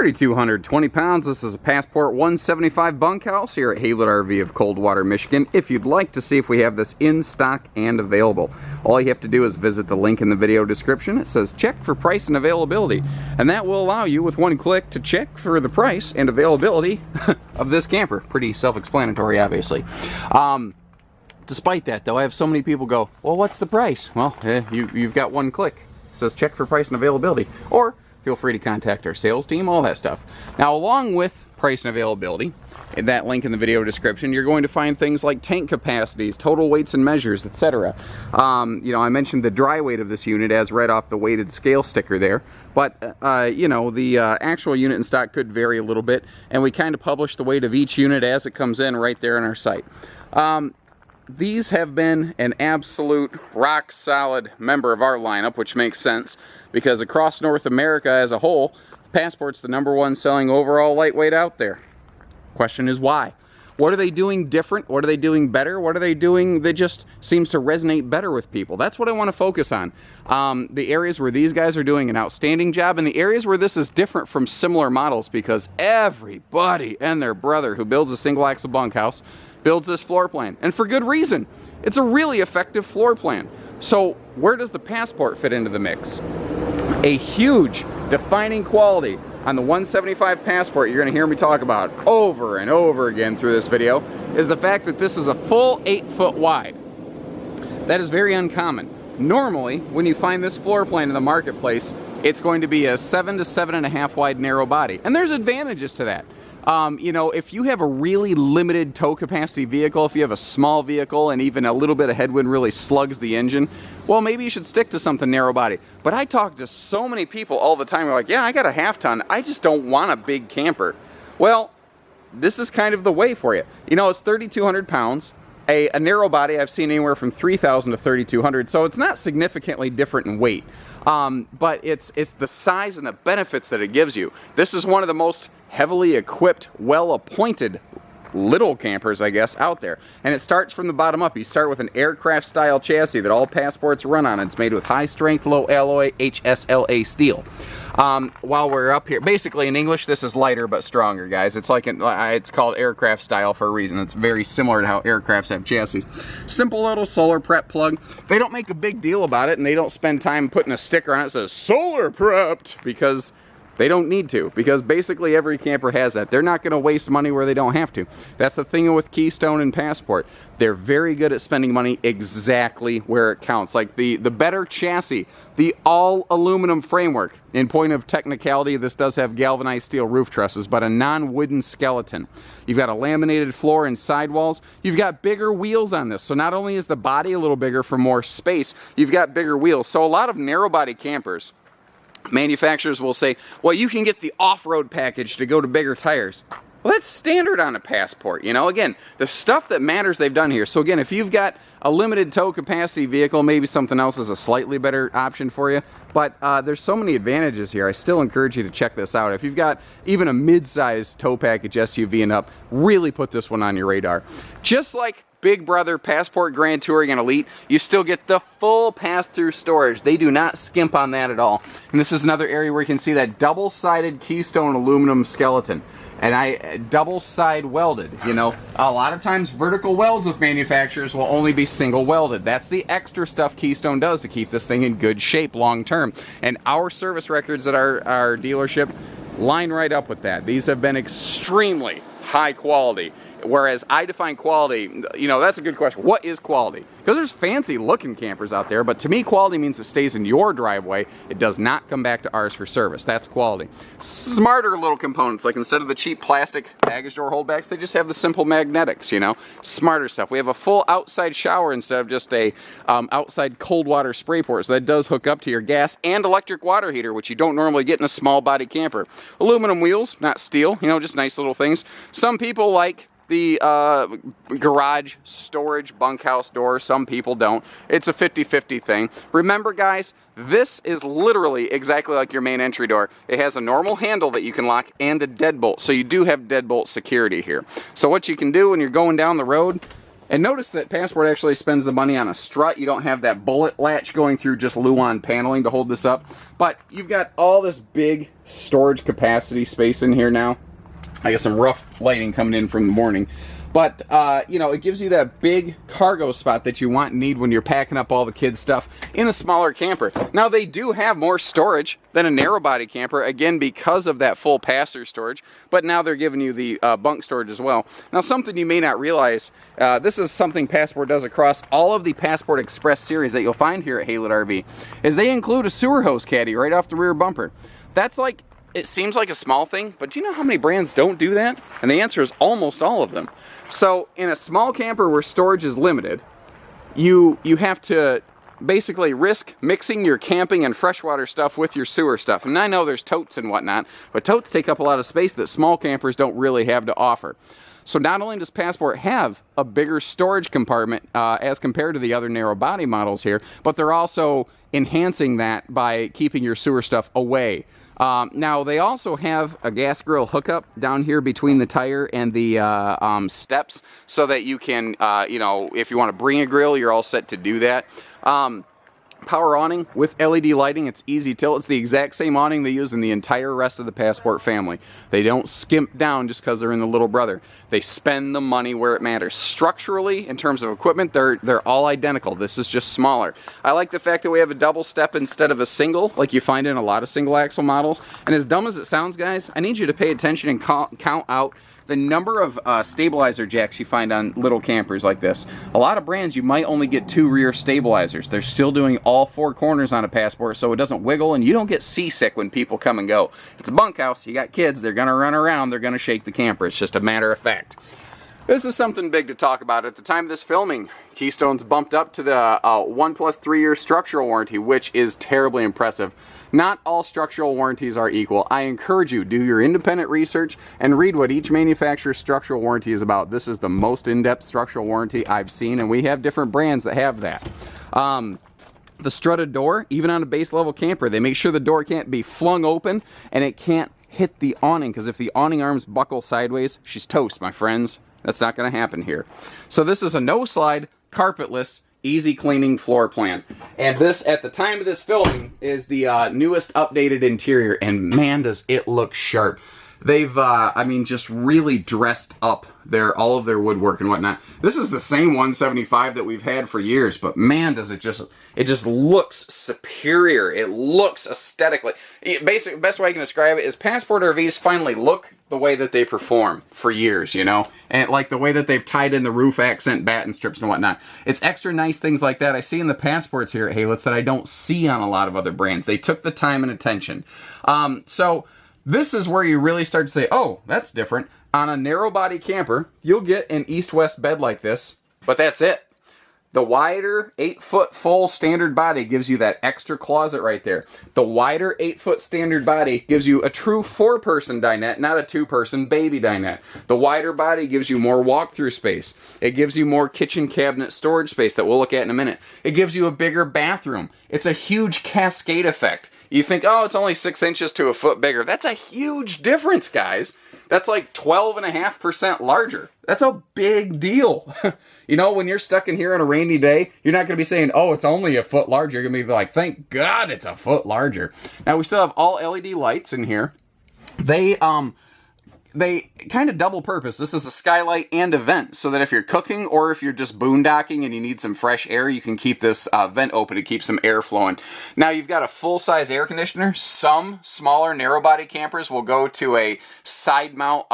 3,220 pounds. This is a Passport 175 Bunkhouse here at Haylet RV of Coldwater, Michigan. If you'd like to see if we have this in stock and available, all you have to do is visit the link in the video description. It says check for price and availability, and that will allow you with one click to check for the price and availability of this camper. Pretty self-explanatory, obviously. Despite that, though, I have so many people go, well, what's the price? Well, you've got one click. It says check for price and availability. Or feel free to contact our sales team, all that stuff. Now, along with price and availability, in that link in the video description, you're going to find things like tank capacities, total weights and measures, etc. You know, I mentioned the dry weight of this unit as read off the weighted scale sticker there, but you know, the actual unit in stock could vary a little bit, and we kind of publish the weight of each unit as it comes in right there on our site. These have been an absolute rock-solid member of our lineup, which makes sense, because across North America as a whole, Passport's the #1 selling overall lightweight out there. Question is why? What are they doing different? What are they doing better? What are they doing that just seems to resonate better with people? That's what I want to focus on. The areas where these guys are doing an outstanding job, and the areas where this is different from similar models, because everybody and their brother who builds a single axle bunkhouse builds this floor plan, and for good reason. It's a really effective floor plan. So where does the Passport fit into the mix? A huge defining quality on the 175 Passport you're going to hear me talk about over and over again through this video is the fact that this is a full 8 foot wide. That is very uncommon. Normally, when you find this floor plan in the marketplace, it's going to be a 7 to 7.5 wide narrow body, and there's advantages to that. You know, if you have a really limited tow capacity vehicle, if you have a small vehicle and even a little bit of headwind really slugs the engine, well, maybe you should stick to something narrow body. But I talk to so many people all the time who are like, yeah, I got a half ton, I just don't want a big camper. Well, this is kind of the way for you. You know, it's 3,200 pounds. A narrow body I've seen anywhere from 3,000 to 3,200, so it's not significantly different in weight. But it's the size and the benefits that it gives you. This is one of the most heavily equipped, well-appointed little campers, I guess, out there. And it starts from the bottom up. You start with an aircraft-style chassis that all Passports run on. It's made with high-strength, low-alloy HSLA steel. While we're up here, basically in English, this is lighter but stronger, guys. It's like it's called aircraft style for a reason. It's very similar to how aircrafts have chassis. Simple little solar prep plug. They don't make a big deal about it, and they don't spend time putting a sticker on it that says solar prepped, because they don't need to, because basically every camper has that. They're not going to waste money where they don't have to. That's the thing with Keystone and Passport. They're very good at spending money exactly where it counts. Like the better chassis, the all aluminum framework. In point of technicality, this does have galvanized steel roof trusses, but a non-wooden skeleton. You've got a laminated floor and sidewalls. You've got bigger wheels on this. So not only is the body a little bigger for more space, you've got bigger wheels. So a lot of narrow body campers, manufacturers will say, well, you can get the off-road package to go to bigger tires. Well, that's standard on a Passport, you know. Again, the stuff that matters they've done here. So again, if you've got a limited tow capacity vehicle, maybe something else is a slightly better option for you. But there's so many advantages here. I still encourage you to check this out. If you've got even a mid-sized tow package SUV and up, really put this one on your radar. Just like Big Brother, Passport, Grand Touring, and Elite, you still get the full pass-through storage. They do not skimp on that at all. And this is another area where you can see that double-sided Keystone aluminum skeleton. And double-side welded, you know. A lot of times vertical welds with manufacturers will only be single welded. That's the extra stuff Keystone does to keep this thing in good shape long term. And our service records at our dealership line right up with that. These have been extremely high quality. Whereas I define quality, you know, that's a good question. What is quality? Because there's fancy looking campers out there, but to me, quality means it stays in your driveway. It does not come back to ours for service. That's quality. Smarter little components, like instead of the cheap plastic baggage door holdbacks, they just have the simple magnetics, you know. Smarter stuff. We have a full outside shower instead of just a outside cold water spray port. So that does hook up to your gas and electric water heater, which you don't normally get in a small body camper. Aluminum wheels, not steel, you know, just nice little things. Some people like the garage storage bunkhouse door. Some people don't. It's a 50-50 thing. Remember, guys, this is literally exactly like your main entry door. It has a normal handle that you can lock and a deadbolt. So you do have deadbolt security here. So what you can do when you're going down the road, And notice that Passport actually spends the money on a strut. You don't have that bullet latch going through just Luan paneling to hold this up. But you've got all this big storage capacity space in here now. I got some rough lighting coming in from the morning. But, you know, it gives you that big cargo spot that you want and need when you're packing up all the kids' stuff in a smaller camper. Now, they do have more storage than a narrow body camper, again, because of that full passenger storage. But now they're giving you the bunk storage as well. Now, something you may not realize, this is something Passport does across all of the Passport Express series that you'll find here at Haylett RV, is they include a sewer hose caddy right off the rear bumper. That's like, it seems like a small thing, but do you know how many brands don't do that? And the answer is almost all of them. So in a small camper where storage is limited, you have to basically risk mixing your camping and freshwater stuff with your sewer stuff. And I know there's totes and whatnot, but totes take up a lot of space that small campers don't really have to offer. So not only does Passport have a bigger storage compartment as compared to the other narrow body models here, but they're also enhancing that by keeping your sewer stuff away. Now, they also have a gas grill hookup down here between the tire and the steps so that you can, you know, if you want to bring a grill, you're all set to do that. Power awning with LED lighting. It's easy tilt. It's the exact same awning they use in the entire rest of the Passport family. They don't skimp down just because they're in the little brother. They spend the money where it matters. Structurally, in terms of equipment, they're all identical. This is just smaller. I like the fact that we have a double step instead of a single, like you find in a lot of single axle models. And as dumb as it sounds, guys, I need you to pay attention and count out the number of stabilizer jacks you find on little campers like this. A lot of brands, you might only get 2 rear stabilizers. They're still doing all 4 corners on a Passport so it doesn't wiggle and you don't get seasick when people come and go. It's a bunkhouse, you got kids, they're gonna run around, they're gonna shake the camper. It's just a matter of fact. This is something big to talk about. At the time of this filming, Keystone's bumped up to the 1 + 3 year structural warranty, which is terribly impressive. Not all structural warranties are equal. I encourage you, do your independent research and read what each manufacturer's structural warranty is about. This is the most in-depth structural warranty I've seen, and we have different brands that have that. The strutted door, even on a base level camper, they make sure the door can't be flung open and it can't hit the awning, because if the awning arms buckle sideways, she's toast, my friends. That's not going to happen here. So this is a no-slide, carpetless, easy cleaning floor plan. And this, at the time of this filming, is the newest updated interior, and man, does it look sharp. They've, I mean, just really dressed up all of their woodwork and whatnot. This is the same 175 that we've had for years, but man, does it just looks superior. It looks aesthetically. Basically, best way I can describe it is Passport RVs finally look the way that they perform for years, you know? And like the way that they've tied in the roof accent batten strips and whatnot. It's extra nice things like that I see in the Passports here at Haylett's that I don't see on a lot of other brands. They took the time and attention. So this is where you really start to say, oh, that's different. On a narrow body camper, you'll get an east-west bed like this, but that's it. The wider 8-foot full standard body gives you that extra closet right there. The wider 8-foot standard body gives you a true 4-person dinette, not a 2-person baby dinette. The wider body gives you more walk-through space. It gives you more kitchen cabinet storage space that we'll look at in a minute. It gives you a bigger bathroom. It's a huge cascade effect. You think, oh, it's only 6 inches to a foot bigger. That's a huge difference, guys. That's like 12.5% larger. That's a big deal. You know, when you're stuck in here on a rainy day, you're not going to be saying, oh, it's only a foot larger. You're going to be like, thank God it's a foot larger. Now, we still have all LED lights in here. They kind of double purpose. This is a skylight and a vent, so that if you're cooking or if you're just boondocking and you need some fresh air, you can keep this vent open to keep some air flowing. Now, you've got a full-size air conditioner. Some smaller narrow-body campers will go to a side-mount,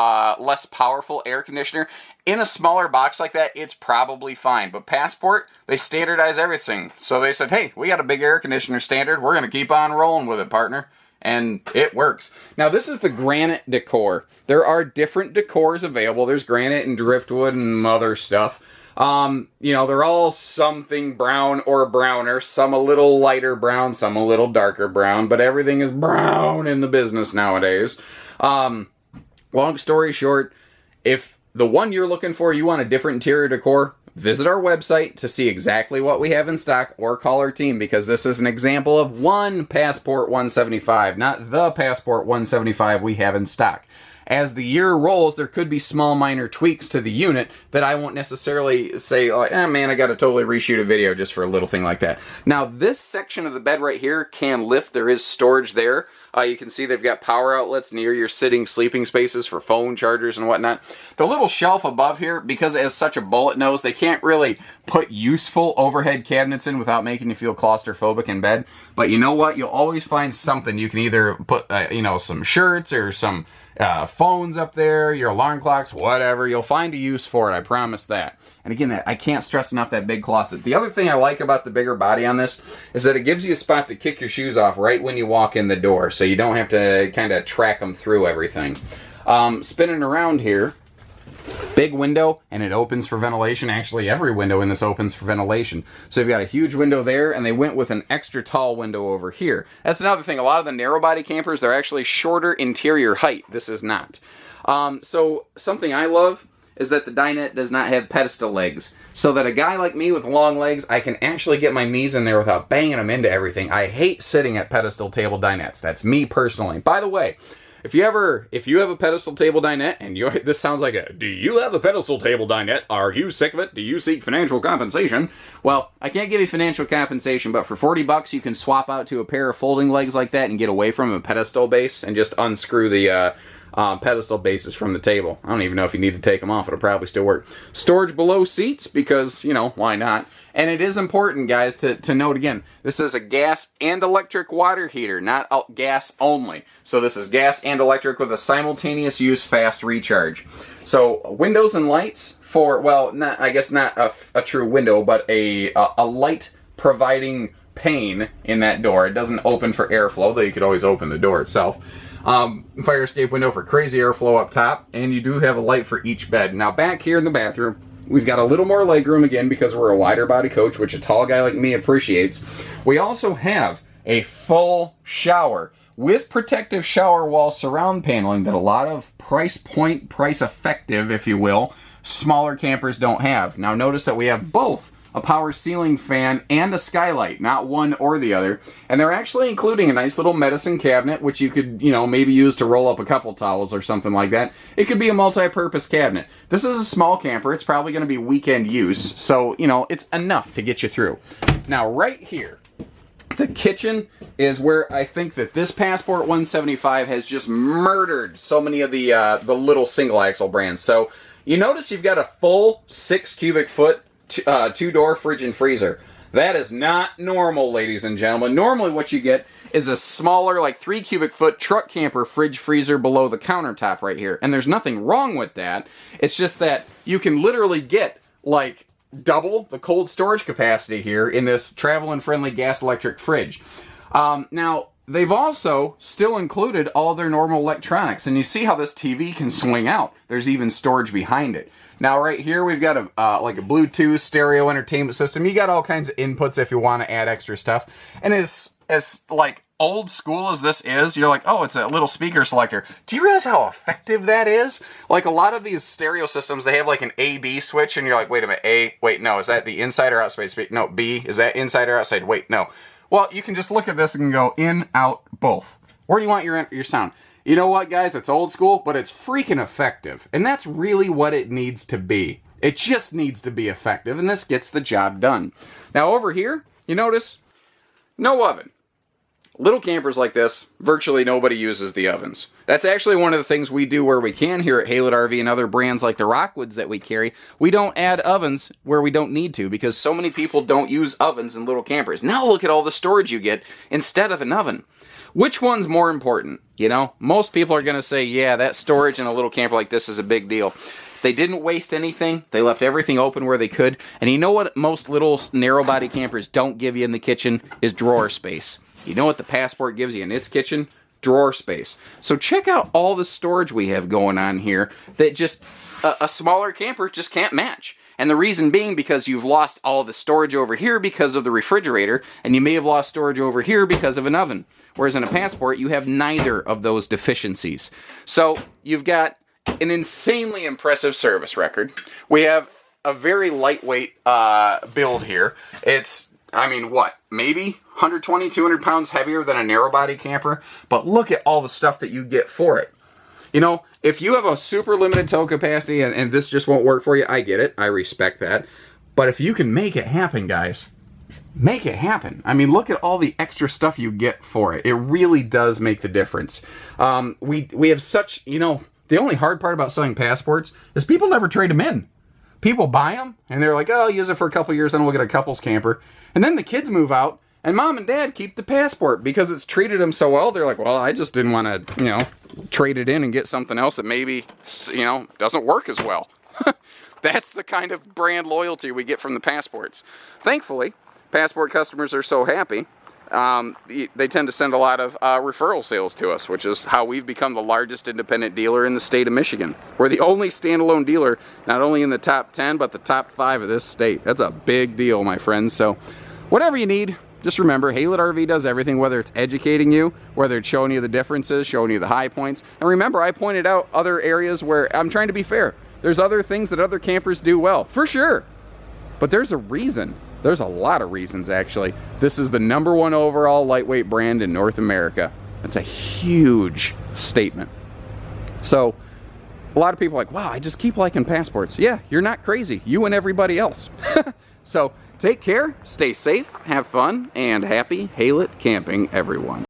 less powerful air conditioner. In a smaller box like that, it's probably fine. But Passport, they standardize everything. So they said, hey, we got a big air conditioner standard. We're going to keep on rolling with it, partner. And it works. Now, this is the granite decor. There are different decors available. There's granite and driftwood and other stuff. You know, they're all something brown or browner. Some a little lighter brown, some a little darker brown. But everything is brown in the business nowadays. Long story short, if the one you're looking for, you want a different interior decor, visit our website to see exactly what we have in stock, or call our team, because this is an example of one Passport 175, not the Passport 175 we have in stock. as the year rolls, there could be small minor tweaks to the unit that I won't necessarily say, like, man, I got to totally reshoot a video just for a little thing like that. Now, this section of the bed right here can lift. There is storage there. You can see they've got power outlets near your sitting sleeping spaces for phone chargers and whatnot. The little shelf above here, because it has such a bullet nose, they can't really put useful overhead cabinets in without making you feel claustrophobic in bed. But you know what? You'll always find something. You can either put, you know, some shirts or some phones up there, your alarm clocks, whatever. You'll find a use for it, I promise that. And again, I can't stress enough that big closet. The other thing I like about the bigger body on this is that it gives you a spot to kick your shoes off right when you walk in the door, so you don't have to kind of track them through everything. Spinning around here, big window, and it opens for ventilation. Actually, every window in this opens for ventilation. So you've got a huge window there, and they went with an extra tall window over here. That's another thing. A lot of the narrow body campers, they're actually shorter interior height. This is not. So something I love is that the dinette does not have pedestal legs. So that a guy like me with long legs, I can actually get my knees in there without banging them into everything. I hate sitting at pedestal table dinettes. That's me personally. By the way, if you have a pedestal table dinette, and this sounds like do you have a pedestal table dinette? Are you sick of it? Do you seek financial compensation? Well, I can't give you financial compensation, but for 40 bucks, you can swap out to a pair of folding legs like that and get away from a pedestal base and just unscrew the pedestal bases from the table. I don't even know if you need to take them off. It'll probably still work. Storage below seats because, you know, why not? And it is important, guys, to note again, this is a gas and electric water heater, not gas only. So this is gas and electric with a simultaneous use fast recharge. So windows and lights for, well, I guess not a true window, but a light providing pane in that door. It doesn't open for airflow, though you could always open the door itself. Fire escape window for crazy airflow up top, and you do have a light for each bed. Now back here in the bathroom, we've got a little more legroom again because we're a wider body coach, which a tall guy like me appreciates. We also have a full shower with protective shower wall surround paneling that a lot of price effective, if you will, smaller campers don't have. Now notice that we have both a power ceiling fan and a skylight, not one or the other. And they're actually including a nice little medicine cabinet, which you could, you know, maybe use to roll up a couple towels or something like that. It could be a multi-purpose cabinet. This is a small camper. It's probably going to be weekend use. So, you know, it's enough to get you through. Now, right here, the kitchen is where I think that this Passport 175 has just murdered so many of the little single axle brands. So you notice you've got a full 6 cubic foot two-door fridge and freezer. That is not normal, ladies and gentlemen. Normally what you get is a smaller, like 3 cubic foot truck camper fridge freezer below the countertop right here. And there's nothing wrong with that. It's just that you can literally get like double the cold storage capacity here in this travel-and-friendly gas-electric fridge. Now, they've also still included all their normal electronics. And you see how this TV can swing out. There's even storage behind it. Now, right here, we've got like a Bluetooth stereo entertainment system. You got all kinds of inputs if you want to add extra stuff. And as like old school as this is, you're like, oh, it's a little speaker selector. Do you realize how effective that is? Like a lot of these stereo systems, they have like an A-B switch, and you're like, wait a minute, A, wait, no, is that the inside or outside speaker? No, B, is that inside or outside? Wait, no. Well, you can just look at this and go in, out, both. Where do you want your sound? You know what, guys? It's old school, but it's freaking effective. And that's really what it needs to be. It just needs to be effective, and this gets the job done. Now, over here, you notice, no oven. Little campers like this, virtually nobody uses the ovens. That's actually one of the things we do where we can here at Haylett RV and other brands like the Rockwoods that we carry. We don't add ovens where we don't need to because so many people don't use ovens in little campers. Now look at all the storage you get instead of an oven. Which one's more important? You know, most people are going to say, yeah, that storage in a little camper like this is a big deal. They didn't waste anything. They left everything open where they could. And you know what most little narrow body campers don't give you in the kitchen is drawer space. You know what the Passport gives you in its kitchen? Drawer space. So check out all the storage we have going on here that just a smaller camper just can't match. And the reason being because you've lost all the storage over here because of the refrigerator, and you may have lost storage over here because of an oven. Whereas in a Passport, you have neither of those deficiencies. So you've got an insanely impressive service record. We have a very lightweight build here. It's, I mean, what, maybe 120, 200 pounds heavier than a narrow body camper? But look at all the stuff that you get for it. You know, if you have a super limited tow capacity and this just won't work for you, I get it. I respect that. But if you can make it happen, guys, make it happen. I mean, look at all the extra stuff you get for it. It really does make the difference. We have such, you know, the only hard part about selling passports is people never trade them in. People buy them, and they're like, oh, I'll use it for a couple years, then we'll get a couples camper. And then the kids move out, and mom and dad keep the passport because it's treated them so well. They're like, well, I just didn't want to, you know, trade it in and get something else that maybe, you know, doesn't work as well. That's the kind of brand loyalty we get from the passports. Thankfully, passport customers are so happy. They tend to send a lot of referral sales to us, which is how we've become the largest independent dealer in the state of Michigan. We're the only standalone dealer, not only in the top 10, but the top 5 of this state. That's a big deal, my friends. So whatever you need, just remember, Haylett RV does everything, whether it's educating you, whether it's showing you the differences, showing you the high points. And remember, I pointed out other areas where I'm trying to be fair. There's other things that other campers do well, for sure. But there's a reason. There's a lot of reasons, actually. This is the #1 overall lightweight brand in North America. That's a huge statement. So, a lot of people are like, wow, I just keep liking passports. Yeah, you're not crazy. You and everybody else. So, take care, stay safe, have fun, and happy Haylett camping, everyone.